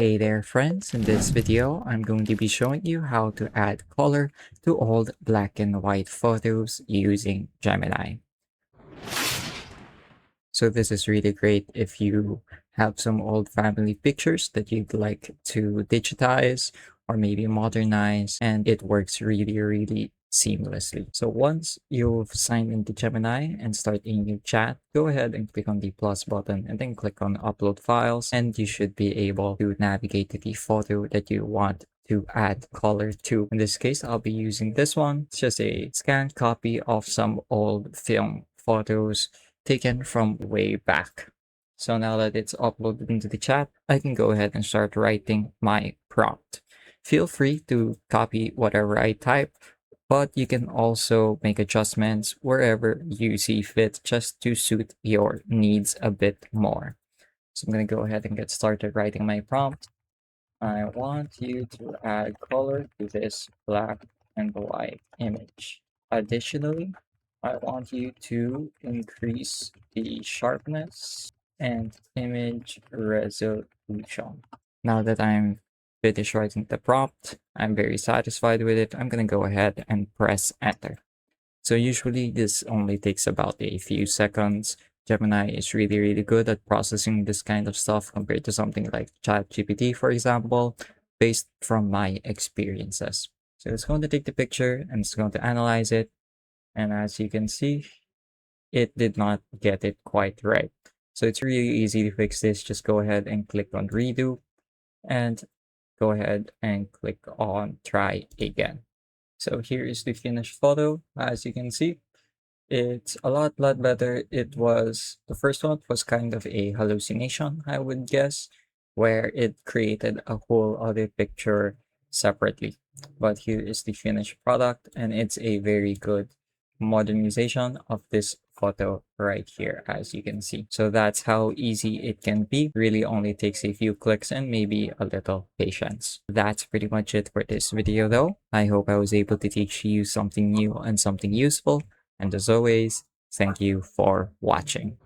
Hey there friends, in this video I'm going to be showing you how to add color to old black and white photos using Gemini. So this is really great if you have some old family pictures that you'd like to digitize or maybe modernize, and it works really seamlessly. So once you've signed into Gemini and start a new chat, go ahead and click on the plus button and then click on upload files, and you should be able to navigate to the photo that you want to add color to. In this case, I'll be using this one. It's just a scanned copy of some old film photos taken from way back. So now that it's uploaded into the chat, I can go ahead and start writing my prompt. Feel free to copy whatever I type, but you can also make adjustments wherever you see fit just to suit your needs a bit more. So I'm going to go ahead and get started writing my prompt. I want you to add color to this black and white image. Additionally, I want you to increase the sharpness and image resolution. Now that I'm finished writing the prompt, I'm very satisfied with it. I'm going to go ahead and press enter. So usually this only takes about a few seconds. Gemini is really good at processing this kind of stuff compared to something like ChatGPT, for example, based from my experiences. So it's going to take the picture and it's going to analyze it. And as you can see, it did not get it quite right. So it's really easy to fix this. Just go ahead and click on redo and go ahead and click on try again. So here is the finished photo. As you can see, it's a lot better. The first one was kind of a hallucination, I would guess, where it created a whole other picture separately. But here is the finished product, and it's a very good modernization of this photo right here, as you can see. So that's how easy it can be. Really only takes a few clicks and maybe a little patience. That's pretty much it for this video though. I hope I was able to teach you something new and something useful. And as always, thank you for watching.